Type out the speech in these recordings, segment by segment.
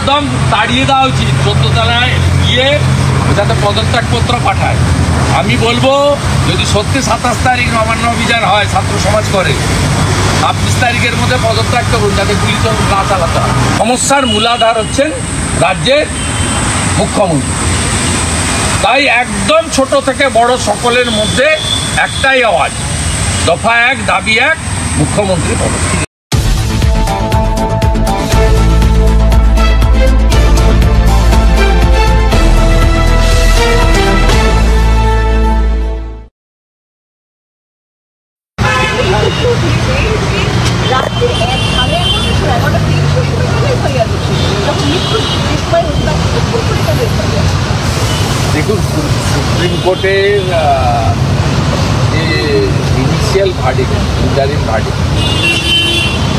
একদম তাড়িয়ে দেওয়া উচিত, 14 তলায় গিয়ে যাতে পদত্যাগপত্র পাঠায়। আমি বলবো যদি সত্যি 27 তারিখ নবান্ন অভিযান হয়, ছাত্র সমাজ করে, 26 তারিখের মধ্যে পদত্যাগ করুন, যাতে গুলি না চালাতে হয়। সমস্যার মূলাধার হচ্ছেন রাজ্যের মুখ্যমন্ত্রী। তাই একদম ছোট থেকে বড় সকলের মধ্যে একটাই আওয়াজ, দফা 1, দাবি 1, মুখ্যমন্ত্রী পদত্যাগ। দেখুন, সুপ্রিম কোর্টের যে ইনিশিয়াল ভার্ডিক্ট, ইন্টারিম ভার্ডিক্ট,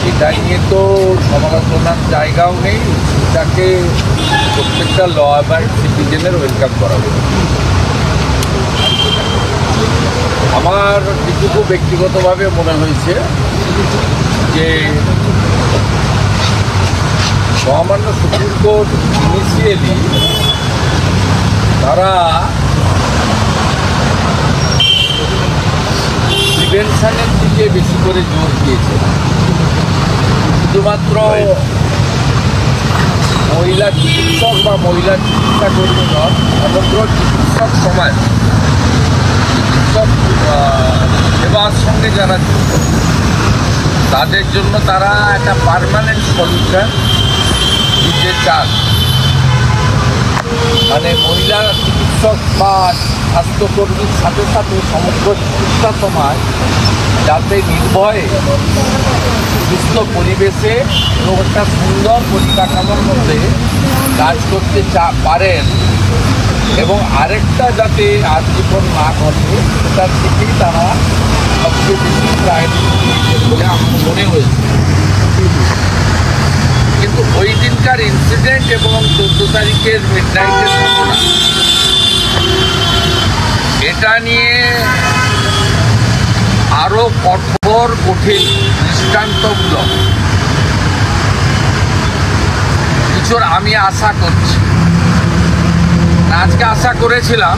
এটা নিয়ে তো সমালোচনার জায়গাও নেই। এটাকে প্রত্যেকটা ল অ্যাবাইডিং সিটিজেনের ওয়েলকাম করা হবে। আমার যেটুকু ব্যক্তিগতভাবে মনে হয়েছে যে মহামান্য সুপ্রিম কোর্ট ইনিশিয়ালি তারা প্রিভেনশনের দিকে বেশি করে জোর দিয়েছে। শুধুমাত্র মহিলা চিকিৎসক বা মহিলা চিকিৎসা কর্মী নয়, সমগ্র চিকিৎসক সমাজ, চিকিৎসক সেবার সঙ্গে যারা যুক্ত, তাদের জন্য তারা একটা পার্মানেন্ট সলিউশন দিতে চান। মানে মহিলা চিকিৎসক বা স্বাস্থ্যকর্মীর সাথে সাথে সমগ্র চিকিৎসা সমাজ যাতে নির্ভয়ে সুস্থ পরিবেশে এবং একটা সুন্দর পরিকাঠামোর মধ্যে কাজ করতে পারেন, এবং আরেকটা যাতে আজীবন না ঘটে সেটার থেকেই তারা সবচেয়ে বেশি প্রায়োরিটি দিয়েছে বলে আমার মনে হয়েছে। কিন্তু ওই দিনকার ইনসিডেন্ট এবং 14 তারিখের মিডনাইটের ঘটনা, এটা নিয়ে আরো কঠোর কঠিন দৃষ্টান্তমূলক কিছুর আমি আশা করছি। আজকে আশা করেছিলাম,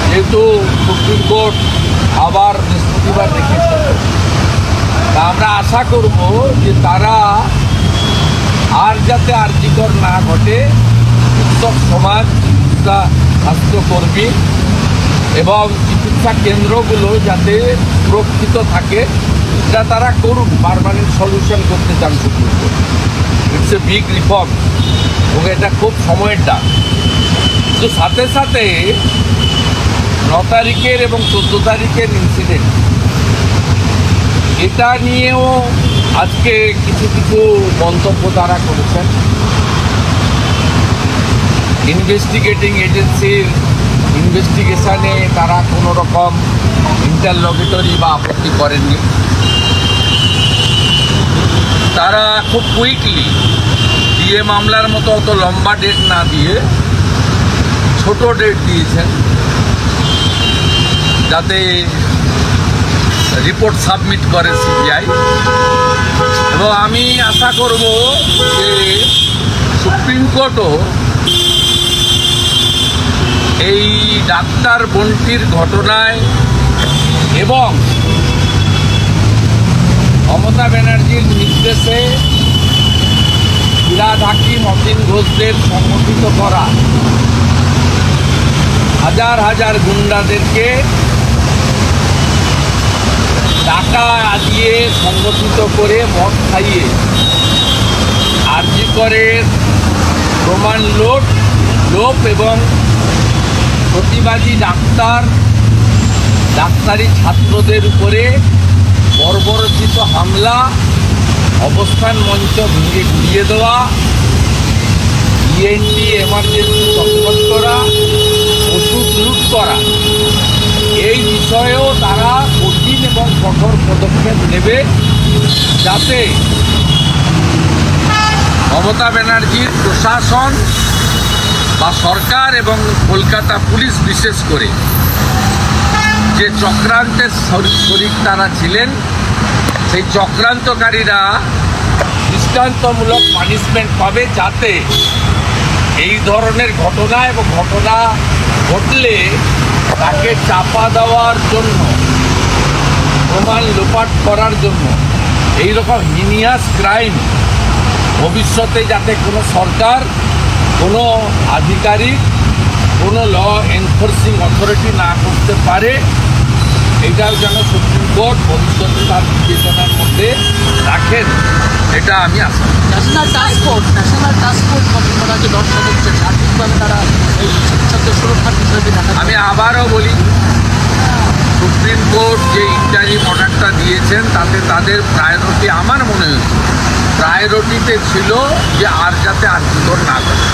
যেহেতু সুপ্রিম কোর্ট আবার বৃহস্পতিবার দেখেছে, তা আমরা আশা করব যে তারা আর যাতে আর্যিকর না ঘটে, চিকিৎসক সমাজ, চিকিৎসা স্বাস্থ্যকর্মী এবং চিকিৎসা কেন্দ্রগুলো যাতে সুরক্ষিত থাকে, এটা তারা করুন। পার্মানেন্ট সলিউশন করতে চান supreme court. It's a big reform এবং এটা খুব সময়ের ডাক। তো সাথে সাথে 9 তারিখের এবং 14 তারিখের ইনসিডেন্ট, এটা নিয়েও আজকে কিছু কিছু মন্তব্য তারা করেছেন। ইনভেস্টিগেটিং এজেন্সির ইনভেস্টিগেশনে তারা কোনো রকম ইন্টারলগেটরি বা আপত্তি করেননি। তারা খুব কুইকলি ডিএ মামলার মতো অত লম্বা ডেট না দিয়ে ছোট ডেট দিয়েছেন, যাতে রিপোর্ট সাবমিট করে সিবিআই। এবং আমি আশা করব যে সুপ্রিম কোর্টও এই ডাক্তার বন্টির ঘটনায় এবং মমতা ব্যানার্জির নির্দেশে ফিরহাদ হাকিম, অতীন ঘোষদের সংগঠিত করা হাজার হাজার গুন্ডাদেরকে টাকা দিয়ে সংগঠিত করে মদ খাইয়ে আরজি করে প্রমাণ লোপ এবং প্রতিবাদী ডাক্তারি ছাত্রদের উপরে বর্বরচিত হামলা, অবস্থান মঞ্চ ভেঙে গুড়িয়ে দেওয়া, ইএনটি এমার্জেন্সি তৎপর করা, ওষুধ লুট করা, এই বিষয়েও তারা কঠিন এবং কঠোর পদক্ষেপ নেবে, যাতে মমতা ব্যানার্জির প্রশাসন বা সরকার এবং কলকাতা পুলিশ বিশেষ করে যে চক্রান্তের শরিক তারা ছিলেন, সেই চক্রান্তকারীরা দৃষ্টান্তমূলক পানিশমেন্ট পাবে, যাতে এই ধরনের ঘটনা এবং ঘটনা ঘটলে তাকে চাপা দেওয়ার জন্য, প্রমাণ লোপাট করার জন্য এইরকম হিনিয়াস ক্রাইম ভবিষ্যতে যাতে কোনো সরকার, কোনো আধিকারিক, কোনো ল এনফোর্সিং অথরিটি না করতে পারে, এটাও যেন সুপ্রিম কোর্ট ভবিষ্যতে তার বিবেচনার মধ্যে রাখেন, এটা আমি আশা করি। ন্যাশনাল টাস্ক ফোর্স গঠন করা হচ্ছে 10 সদস্যের, সার্বিকভাবে তারা এই শিক্ষকদের সুরক্ষার বিষয়টি দেখা। আমি আবারও বলি, সুপ্রিম কোর্ট যে ইন্টারিম অর্ডারটা দিয়েছেন তাতে তাদের প্রায়োরিটি, আমার মনে হয়েছে প্রায়োরিটিতে ছিল যে আর যাতে আর্থিকর না করে।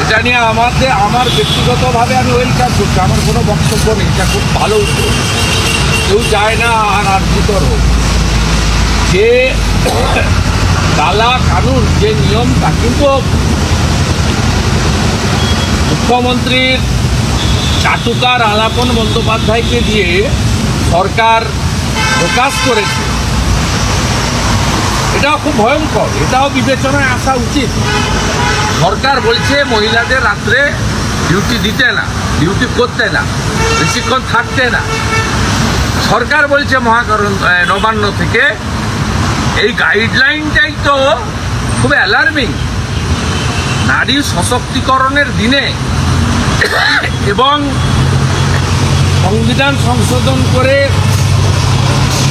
এটা নিয়ে আমার ব্যক্তিগতভাবে আমি ওয়েলকাম করছি, আমার কোনো বক্তব্য নেই, এটা খুব ভালো উদ্যোগ। কেউ চায় না আর আর্থিকর হোক। যে কালা কানুন, যে নিয়মটা, কিন্তু মুখ্যমন্ত্রীর চাটুকার আলাপন বন্দ্যোপাধ্যায়কে দিয়ে সরকার প্রকাশ করেছে, এটাও খুব ভয়ঙ্কর, এটাও বিবেচনায় আসা উচিত। সরকার বলছে মহিলাদের রাত্রে ডিউটি দিতে না, ডিউটি করতে না, বেশিক্ষণ থাকতে না। সরকার বলছে নবান্ন থেকে, এই গাইডলাইনটাই তো খুব অ্যালার্মিং। নারী সশক্তিকরণের দিনে এবং সংবিধান সংশোধন করে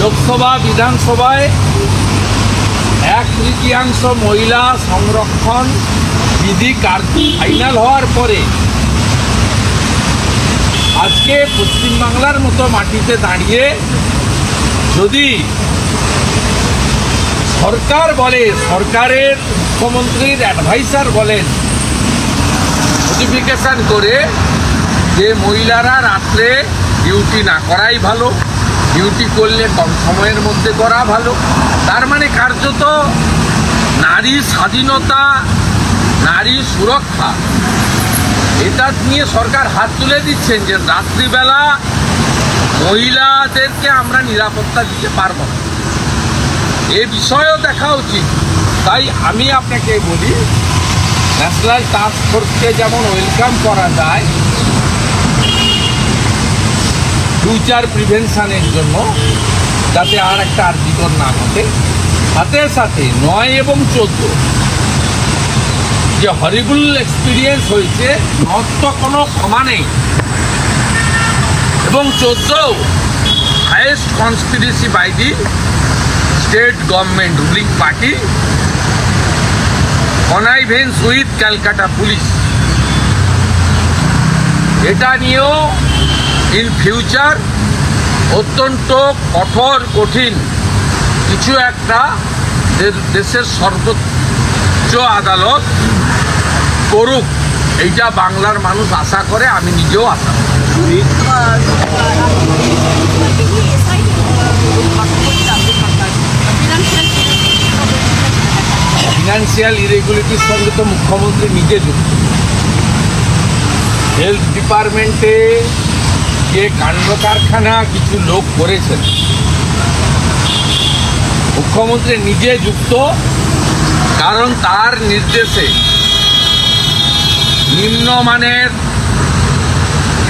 লোকসভা বিধানসভায় 1/3 মহিলা সংরক্ষণ বিধি ফাইনাল হওয়ার পরে আজকে পশ্চিমবাংলার মতো মাটিতে দাঁড়িয়ে যদি সরকার বলে, সরকারের মুখ্যমন্ত্রীর অ্যাডভাইসার বলেন নোটিফিকেশন করে যে মহিলারা রাত্রে ডিউটি না করাই ভালো, ডিউটি করলে কম সময়ের মধ্যে করা ভালো, তার মানে কার্যত নারী স্বাধীনতা, নারী সুরক্ষা, এটা নিয়ে সরকার হাত তুলে দিচ্ছেন যে রাত্রিবেলা মহিলাদেরকে আমরা নিরাপত্তা দিতে পারবো না। এ বিষয়েও দেখা উচিত। তাই আমি আপনাকে বলি, ন্যাশনাল টাস্ক ফোর্সকে যেমন ওয়েলকাম করা যায় ফিউচার প্রিভেনশনের জন্য, যাতে আর একটা আর্থিকর না ঘটে, সাথে সাথে 9 এবং 14 যে হরিবল এক্সপিরিয়েন্স হয়েছে, 9 তো কোনো ক্ষমা নেই, এবং 14 highest conspiracy by the state government ruling party connivance with Calcutta police. এটা নিয়েও ইন ফিউচার অত্যন্ত কঠিন কিছু একটা দেশের সর্বোচ্চ আদালত করুক, এইটা বাংলার মানুষ আশা করে, আমি নিজেও আশা করি। ফিনান্সিয়াল ইরেগুলারিটির সঙ্গে তো মুখ্যমন্ত্রী নিজে যুক্ত। হেলথ ডিপার্টমেন্টে যে কাণ্ড কারখানা কিছু লোক করেছেন, মুখ্যমন্ত্রী নিজে যুক্ত, কারণ তার নির্দেশে নিম্নমানের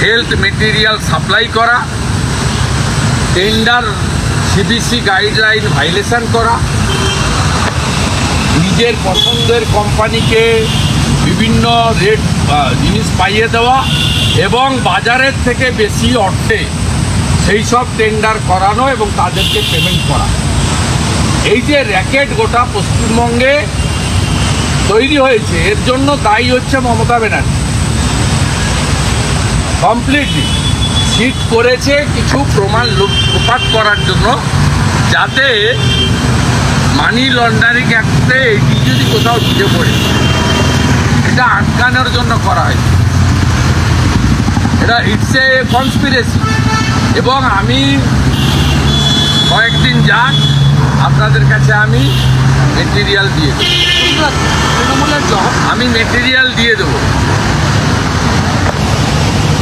হেলথ মেটেরিয়াল সাপ্লাই করা, টেন্ডার সিবিসি গাইডলাইন ভাইলেশন করা, নিজের পছন্দের কোম্পানিকে বিভিন্ন রেট জিনিস পাইয়ে দেওয়া এবং বাজারের থেকে বেশি অর্থে সেই সব টেন্ডার করানো এবং তাদেরকে পেমেন্ট করা। এই যে র্যাকেট গোটা পশ্চিমবঙ্গে তৈরি হয়েছে, এর জন্য দায়ী হচ্ছে মমতা ব্যানার্জি। কমপ্লিটলি সিট করেছে কিছু প্রমাণ লোপাট করার জন্য, যাতে মানি লন্ডারিং অ্যাক্টে এটি যদি কোথাও ঢুকে পড়ে, এটা আটকানোর জন্য করা হয়। এটা ইটস এ কনস্পিরেসি। এবং আমি কয়েকদিন যাক আপনাদের কাছে আমি মেটেরিয়াল দিয়ে দেবো, আমি মেটেরিয়াল দিয়ে দেবো,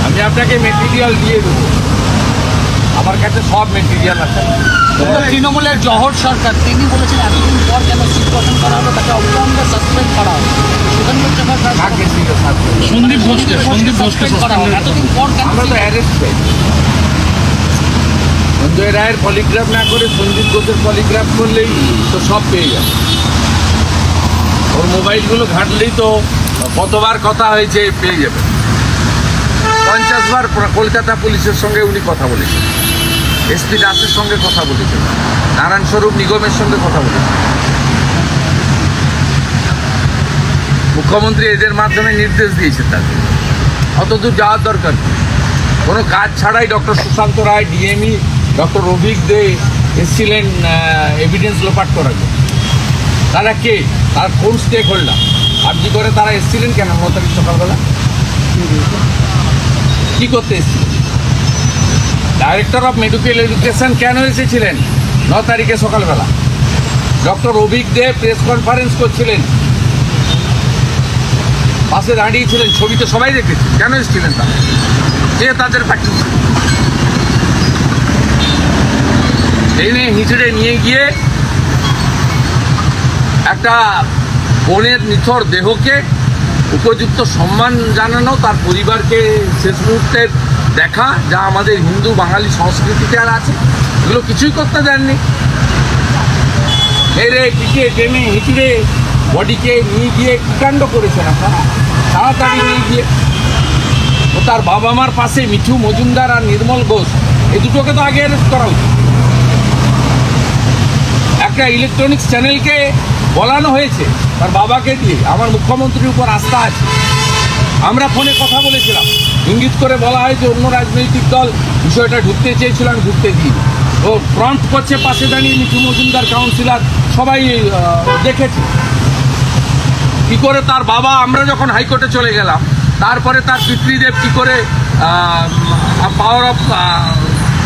আমি আপনাকে মেটেরিয়াল দিয়ে দেবো, আমার কাছে সব মেটেরিয়াল আছে। তৃণমূলের জহর সরকার তিনি বলেছেন এতদিন পর কেন সিট গঠন করা হলো, তাকে অবিলম্বে সাসপেন্ড করা হবে। সুধাংশু শেখর সন্দীপ ঘোষকে করা হলো এতদিন পর কেন? আমরা তো অ্যারেস্ট চাই। সঞ্জয় রায়ের পলিগ্রাফ না করে সন্দীপ ঘোষের পলিগ্রাফ করলেই তো সব পেয়ে যাবে। ওর মোবাইলগুলো ঘাঁটলেই তো কতবার কথা হয়েছে পেয়ে যাবে। 50 বার কলকাতা পুলিশের সঙ্গে উনি কথা বলেছেন, এসপি দাসের সঙ্গে কথা বলেছেন, নারায়ণ স্বরূপ নিগমের সঙ্গে কথা বলেছেন। মুখ্যমন্ত্রী এদের মাধ্যমে নির্দেশ দিয়েছেন তাদের, অতদূর যাওয়ার দরকার নেই। কোনো কাজ ছাড়াই ডক্টর সুশান্ত রায়, ডিএমই, ডক্টর রফিক দে এসেছিলেন এভিডেন্স লোপাট করার জন্য। তারা কে? তার কোন স্টেক হোল্ডার? আর্জি করে তারা এসেছিলেন কেন 9 তারিখ সকালবেলা? কী করতে এসেছিলেন? ডাইরেক্টর অফ মেডিকেল এডুকেশন কেন এসেছিলেন 9 তারিখে সকালবেলা? ডক্টর রফিক দে প্রেস কনফারেন্স করছিলেন, পাশে দাঁড়িয়েছিলেন, ছবিতে সবাই দেখেছি। কেন এসেছিলেন তারা? যে তাদের প্র্যাকটিস ট্রেনে হিঁচড়ে নিয়ে গিয়ে একটা বোনের নিথর দেহকে উপযুক্ত সম্মান জানানো, তার পরিবারকে শেষ মুহূর্তের দেখা, যা আমাদের হিন্দু বাঙালি সংস্কৃতিতে আর আছে, এগুলো কিছুই করতে দেননি। মেরে পিটিয়ে টেনে হিঁচড়ে বডিকে নিয়ে গিয়ে কাণ্ড করেছেন আপনারা, তাড়াতাড়ি নিয়ে গিয়ে। ও তার বাবা মার পাশে মিঠু মজুমদার আর নির্মল ঘোষ, এই দুটোকে তো আগে অ্যারেস্ট করা উচিত। একটা ইলেকট্রনিক্স চ্যানেলকে বলানো হয়েছে তার বাবাকে দিয়ে, আমার মুখ্যমন্ত্রীর উপর আস্থা আছে। আমরা ফোনে কথা বলেছিলাম, ইঙ্গিত করে বলা হয় যে অন্য রাজনৈতিক দল বিষয়টা ঢুকতে চেয়েছিল, আমি ঢুকতে দিই। ও প্রম্পট করছে, পাশে দাঁড়িয়ে মিঠু মজুমদার কাউন্সিলর সবাই দেখেছে কী করে তার বাবা। আমরা যখন হাইকোর্টে চলে গেলাম, তারপরে তার পিতৃদেব কী করে পাওয়ার অফ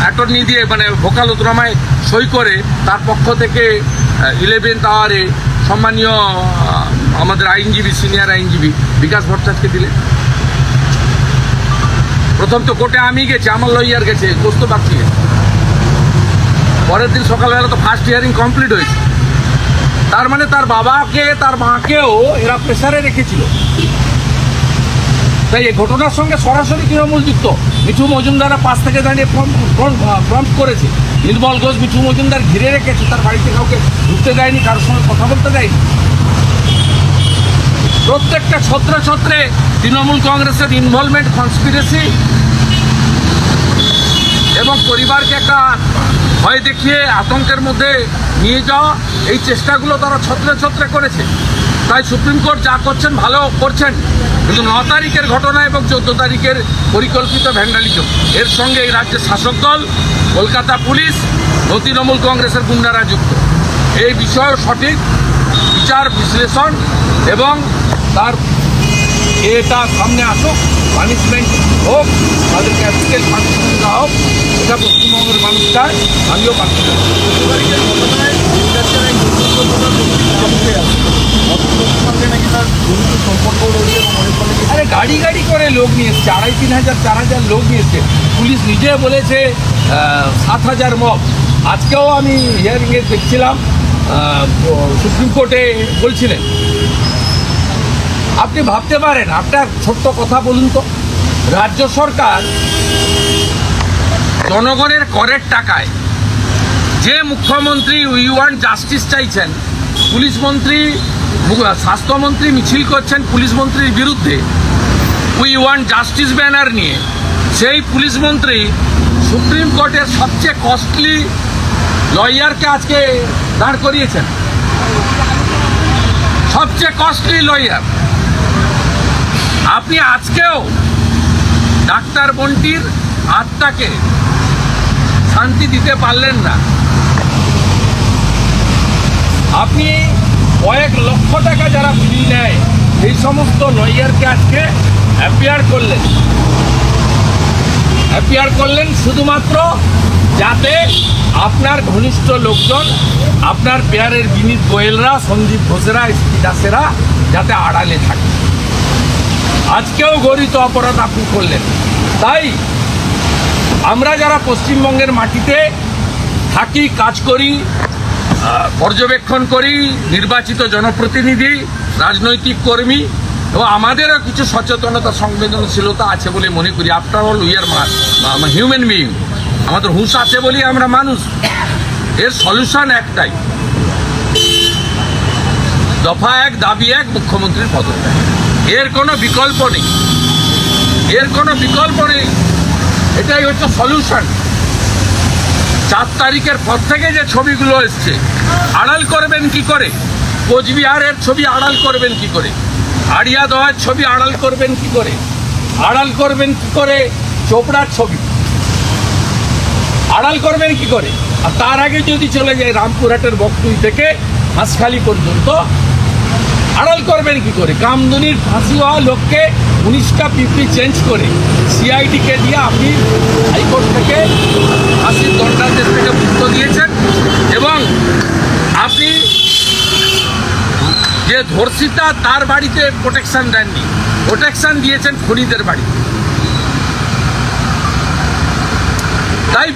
অ্যাটর্নি দিয়ে, মানে ভোকালতনামায় সই করে তার পক্ষ থেকে 11th আওয়ারে সম্মানীয় আমাদের আইনজীবী, সিনিয়র আইনজীবী বিকাশ ভট্টাচার্যকে দিলে। প্রথম তো কোর্টে আমি গেছি, আমার লয়ার গেছে, দোস্ত বাকি গেছে। পরের দিন সকালবেলা তো ফার্স্ট হিয়ারিং কমপ্লিট হয়েছে। তার মানে তার বাবাকে, তার মাকেও এরা প্রেসারে রেখেছিল। তাই এই ঘটনার সঙ্গে সরাসরি তৃণমূল যুক্ত। মিঠু মজুমদাররা পাশ থেকে দাঁড়িয়ে প্রম্পট করেছে, নির্মল ঘোষ মিঠু মজুমদার ঘিরে রেখেছে, তার বাড়িতে কাউকে ঢুকতে দেয়নি, কারোর সঙ্গে কথা বলতে দেয়নি। প্রত্যেকটা ছত্রে ছত্রে তৃণমূল কংগ্রেসের ইনভলভমেন্ট, কনস্পিরেসি এবং পরিবারকে একটা ভয় দেখিয়ে আতঙ্কের মধ্যে নিয়ে যাওয়া, এই চেষ্টাগুলো তারা ছত্রে ছত্রে করেছে। তাই সুপ্রিম কোর্ট যা করছেন ভালো করছেন, কিন্তু 9 তারিখের ঘটনা এবং 14 তারিখের পরিকল্পিত ভ্যান্ডালিজম, এর সঙ্গে এই রাজ্যের শাসক দল, কলকাতা পুলিশ ও তৃণমূল কংগ্রেসের গুন্ডারা যুক্ত। এই বিষয়ে সঠিক বিচার বিশ্লেষণ এবং তার এটা সামনে আসুক, পানিশমেন্ট হোক, তাদের ক্যাপিটাল পানিশমেন্ট দেওয়া হোক, এটা পশ্চিমবঙ্গের মানুষ চায়, আমিও পাচ্ছি। আরে গাড়ি গাড়ি করে লোক নিয়ে এসছে, 2,500, 3,000, 4,000 লোক নিয়ে এসছে। পুলিশ নিজে বলেছে 7,000 মব। আজকেও আমি হিয়ারিংয়ে দেখছিলাম, সুপ্রিম কোর্টে বলছিলেন। আপনি ভাবতে পারেন, আপনার ছোট্ট কথা বলুন তো, রাজ্য সরকার জনগণের করের টাকায় যে মুখ্যমন্ত্রী উই ওয়ান্ট জাস্টিস চাইছেন, পুলিশ মন্ত্রী, স্বাস্থ্যমন্ত্রী মিছিল করছেন পুলিশ মন্ত্রীর বিরুদ্ধে উই ওয়ান্ট জাস্টিস ব্যানার নিয়ে, সেই পুলিশ মন্ত্রী সুপ্রিম কোর্টের সবচেয়ে কস্টলি লয়ারকে আজকে দাঁড় করিয়েছেন, সবচেয়ে কস্টলি লয়ার। আপনি আজকেও ডাক্তার বন্টির আত্মাকে শান্তি দিতে পারলেন না। আপনি কয়েক লক্ষ টাকা যারা ফি নেয়, এই সমস্ত লয়ারকে আজকে অ্যাপিয়ার করলেন শুধুমাত্র যাতে আপনার ঘনিষ্ঠ লোকজন, আপনার পেয়ারের বিনীত গোয়েলরা, সন্দীপ ঘোষেরা, এসপি দাসেরা যাতে আড়ালে থাকে। আজকেও গরিত অপরাধ আপনি করলেন। তাই আমরা যারা পশ্চিমবঙ্গের মাটিতে থাকি, কাজ করি, পর্যবেক্ষণ করি, নির্বাচিত জনপ্রতিনিধি, রাজনৈতিক কর্মী, এবং আমাদেরও কিছু সচেতনতা সংবেদনশীলতা আছে বলে মনে করি। After all we are human being, আমাদের হুঁশ আছে বলেই আমরা মানুষ। এর সলিউশন একটাই, দফা 1 দাবি 1 মুখ্যমন্ত্রীর পদত্যাগ। এর কোনো বিকল্প নেই, এর কোনো বিকল্প নেই, এটাই হচ্ছে সলিউশন। 4 তারিখের পর থেকে যে ছবিগুলো এসছে আড়াল করবেন কি করে? কোচবিহারের ছবি আড়াল করবেন কি করে? আড়িয়াদহের ছবি আড়াল করবেন কি করে? আড়াল করবেন কি করে চোপড়ার ছবি? আড়াল করবেন কি করে? আর তার আগে যদি চলে যায় রামপুরহাটের বকটুই থেকে হাঁসখালি পর্যন্ত, আড়াল করবেন কি করে? কামদুনির ফাঁসি হওয়া লোককে 19টা পিপি চেঞ্জ করে সিআইডিকে দিয়ে আপনি হাইকোর্ট থেকে ফাঁসির দণ্ডাদেশ থেকে মুক্ত দিয়েছেন, এবং আপনি যে ধর্ষিতা তার বাড়িতে প্রোটেকশন দেননি, প্রোটেকশন দিয়েছেন খুনিদের বাড়ি। তাই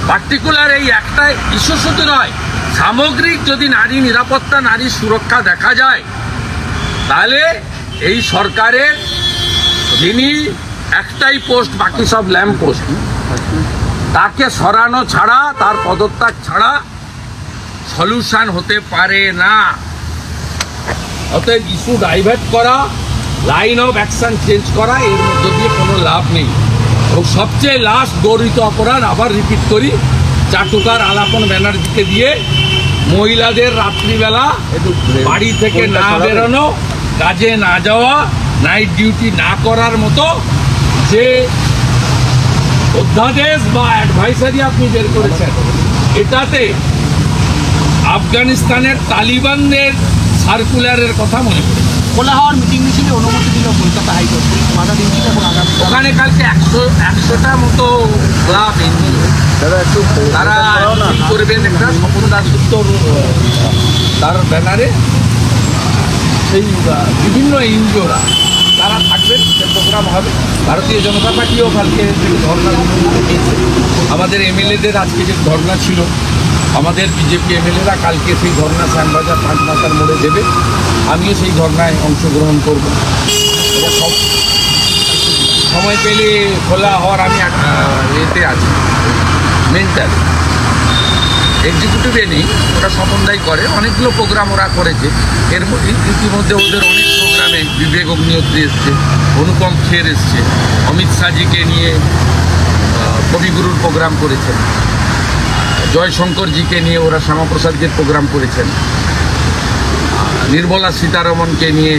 পার্টিকুলার এই একটা ইস্যু শুধু নয়, সামগ্রিক যদি নারী নিরাপত্তা, নারী সুরক্ষা দেখা যায়, তাহলে এই সরকারের যিনি একটাই পোস্ট, বাকি সব ল্যাম্প পোস্ট, তাকে সরানো ছাড়া, তার পদত্যাগ ছাড়া সলিউশন হতে পারে না। অতএব ইস্যু ডাইভার্ট করা, লাইন অফ অ্যাকশন চেঞ্জ করা, এর মধ্য দিয়ে কোনো লাভ নেই। এবং সবচেয়ে লাস্ট গৌরিত অপরাধ, আবার রিপিট করি, চাটুকার আলাপন ব্যানার্জিকে দিয়ে মহিলাদের রাত্রিবেলা বাড়ি থেকে না বেরোনো, কাজে না যাওয়া, নাইট ডিউটি না করার মতো যে অধ্যাদেশ বা অ্যাডভাইসারি আপনি বের করেছেন, এটাতে আফগানিস্তানের তালিবানদের সার্কুলারের কথা মনে করি। খোলা হওয়ার মিটিং মিছিলে অনুমতি দিল কলকাতা হাইকোর্ট, বাধা দিচ্ছিল এবং আগামী ওখানে কালকে 100টা মতো ক্লাব এনজিও তারা করবেন একটা স্বপন দাসগুপ্তর তার ব্যানারে, সেই বিভিন্ন এনজিওরা তারা থাকবেন, সে প্রোগ্রাম হবে। ভারতীয় জনতা পার্টিও কালকে ধর্না দিয়েছে, আমাদের এমএলএদের আজকে যে ধর্না ছিল, আমাদের বিজেপি এমএলএরা কালকে সেই ধর্না শ্যামবাজার 5 মাথার মোড়ে দেবে, আমিও সেই ধর্নায় অংশগ্রহণ করব। এবং সময় পেলে খোলা হওয়ার আমি এতে আছি, মেন্টাল এক্সিকিউটিভে নেই, ওরা সমন্বয় করে, অনেকগুলো প্রোগ্রাম ওরা করেছে। এর ইতিমধ্যে ওদের অনেক প্রোগ্রামে বিবেক অগ্নিহোত্রী এসছে, অনুপম খের এসছে, অমিত শাহজিকে নিয়ে কবিগুরুর প্রোগ্রাম করেছেন, জয়শঙ্করজিকে নিয়ে ওরা শ্যামাপ্রসাদজির প্রোগ্রাম করেছেন, নির্মলা সীতারমণকে নিয়ে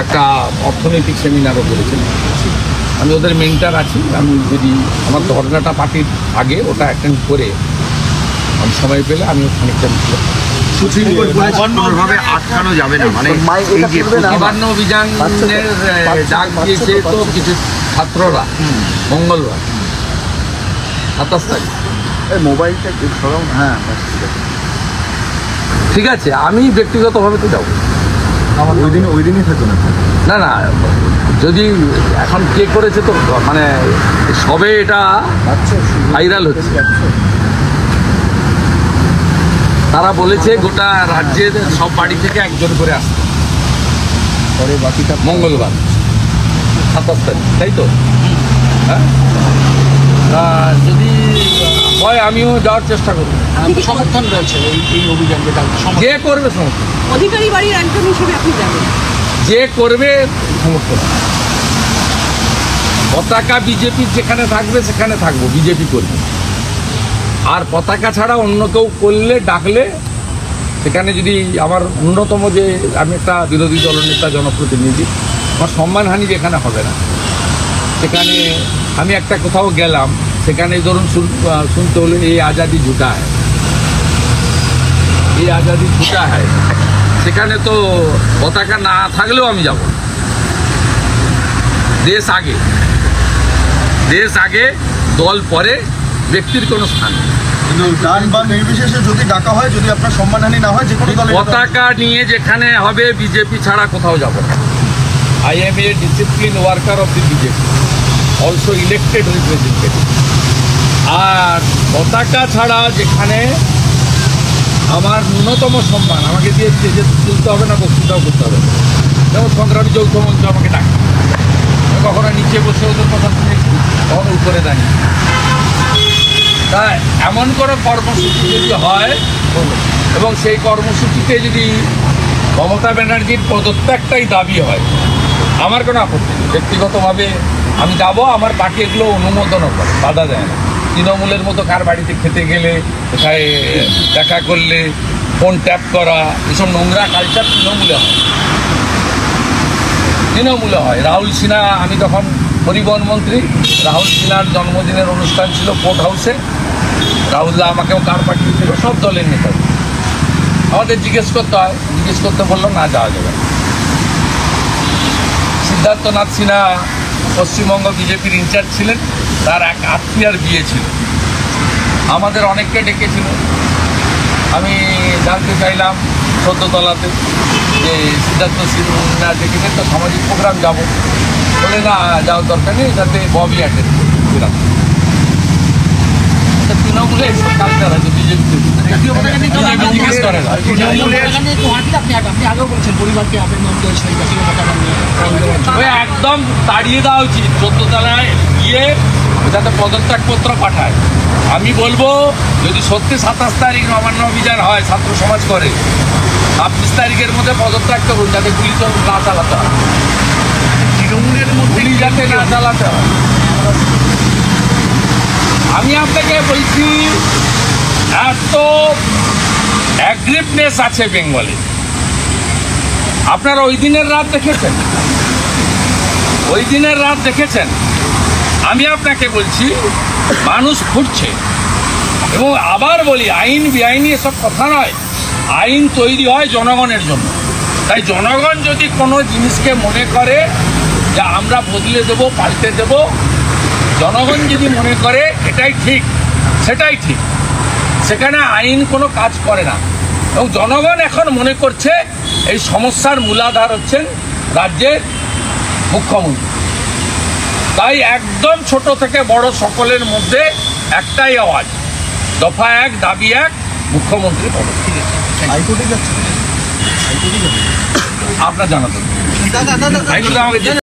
একটা অর্থনৈতিক সেমিনারও করেছেন। আমি ওদের মেন্টার আছি, আমি যদি আমার ধর্নাটা পার্টির আগে ওটা অ্যাটেন্ড করে আমি সময় পেলে আমি খানিকটা কোনোভাবে আটকানো যাবে না, মানে এই যে নবান্ন অভিযানের ডাক দিয়েছে তো কিছু ছাত্ররা মঙ্গলবার 27 তারিখ। মোবাইলটা হ্যাঁ ঠিক আছে, আমি ব্যক্তিগতভাবে তো যাবো, ওই দিনই থাকবে না। না না, যদি এখন কে করেছে তো মানে সবে এটা ভাইরাল হচ্ছে। তারা বলেছে গোটা রাজ্যের সব বাড়ি থেকে একজন করে আসবে পরে বাকিটা মঙ্গলবার 27 তারিখ, তাই তো? হ্যাঁ, যদি হয় আমিও যাওয়ার চেষ্টা করব। সমর্থন রয়েছে এই অভিযান, যেটা যে করবে সমর্থন, অধিকারী বাড়ির একজন হিসেবে আপনি যাবেন, যে করবে সমর্থন। পতাকা বিজেপির যেখানে থাকবে সেখানে থাকবো, বিজেপি করবে। আর পতাকা ছাড়া অন্য কেউ করলে ডাকলে সেখানে যদি আমার ন্যূনতম যে আমি একটা বিরোধী দলনেতা জনপ্রতিনিধি, আমার সম্মানহানি যেখানে হবে না, সেখানে আমি একটা কোথাও গেলাম, সেখানে ধরুন শুনতে হলে এই আজাদি ঝুটা হয়, এই আজাদি ঝুটা হয়, সেখানে তো পতাকা না থাকলেও আমি যাব। দেশ আগে, দেশ আগে, দল পরে, ব্যক্তির কোনো স্থান নেই। কিন্তু গান বা নির্বিশেষে যদি ডাকা হয়, যদি আপনার সম্মানহানি না হয়, যে কোনো দলের পতাকা নিয়ে যেখানে হবে বিজেপি ছাড়া কোথাও যাব না। I am a discipline worker of the BJP, also elected representative. আর পতাকা ছাড়া যেখানে আমার ন্যূনতম সম্মান, আমাকে দিয়ে স্টেজে তুলতে হবে না, বক্তৃতাও করতে হবে না, যেমন সংগ্রামী যৌথ মঞ্চ আমাকে ডাকে, কখনো নিচে বসে ওদের কথা শুনেছি, কখনো উপরে দাঁড়িয়ে। তা এমন কোনো কর্মসূচি যদি হয় এবং সেই কর্মসূচিতে যদি মমতা ব্যানার্জির পদত্যাগটাই দাবি হয়, আমার কোনো আপত্তি নেই। ব্যক্তিগতভাবে আমি যাব, আমার পার্টি এগুলো অনুমোদনও করে, বাধা দেয় না। তৃণমূলের মতো কার বাড়িতে খেতে গেলে, কোথায় দেখা করলে ফোন ট্যাপ করা, এসব নোংরা কালচার তৃণমূলে হয়। রাহুল সিনহা, আমি তখন পরিবহন মন্ত্রী, রাহুল সিনহার জন্মদিনের অনুষ্ঠান ছিল কোর্ট হাউসে, রাহুলদা আমাকেও কার পাঠিয়েছিল, সব দলের নেতা। আমাদের জিজ্ঞেস করতে বললো না, যাওয়া যাবে না। সিদ্ধার্থনাথ সিনহা পশ্চিমবঙ্গ বিজেপির ইনচার্জ ছিলেন, তার এক আত্মীয়ার বিয়ে ছিল, আমাদের অনেককে ডেকেছিল। আমি জানতে চাইলাম 14 তলাতে যে সিদ্ধার্থ সিনহা ডেকেছেন, তো সামাজিক প্রোগ্রাম যাব, বলে না যাওয়ার দরকার নেই, এটাতে ববি অ্যাটেন্ড করছিলাম। তৃণমূলে এইসব কালচার আছে, বিজেপিতে জিজ্ঞেস করে না। আপনি আগেও বলছেন পরিবারকে আবেদন করেছেন ওই একদম তাড়িয়ে দেওয়া উচিত, 14 তলায় গিয়ে যাতে পদত্যাগপত্র পাঠায়। আমি বলবো যদি সত্যি 27 তারিখ নবান্ন অভিযান হয়, ছাত্র সমাজ করে, 26 তারিখের মধ্যে পদত্যাগ করুন, যাতে গুলি না চালাতে হয়, তৃণমূলের মধ্যে যাতে না চালাতে হয়। আমি আপনাকে বলছি, এত অ্যাগ্রিভনেস আছে বেঙ্গলে। আপনারা ওই দিনের রাত দেখেছেন, আমি আপনাকে বলছি মানুষ ফুটছে। এবং আবার বলি, আইন বেআইনি এসব কথা নয়, আইন তৈরি হয় জনগণের জন্য। তাই জনগণ যদি কোনো জিনিসকে মনে করে যে আমরা বদলে দেবো, পাল্টে দেবো, জনগণ যদি মনে করে এটাই ঠিক, সেটাই ঠিক, সেখানে আইন কোনো কাজ করে না। এবং জনগণ এখন মনে করছে এই সমস্যার মূলাধার হচ্ছেন রাজ্যের মুখ্যমন্ত্রী। তাই একদম ছোট থেকে বড় সকলের মধ্যে একটাই আওয়াজ, দফা 1, দাবি 1, মুখ্যমন্ত্রী পদত্যাগ। আপনার জানাতে হাইকোর্টে আমাকে যেতে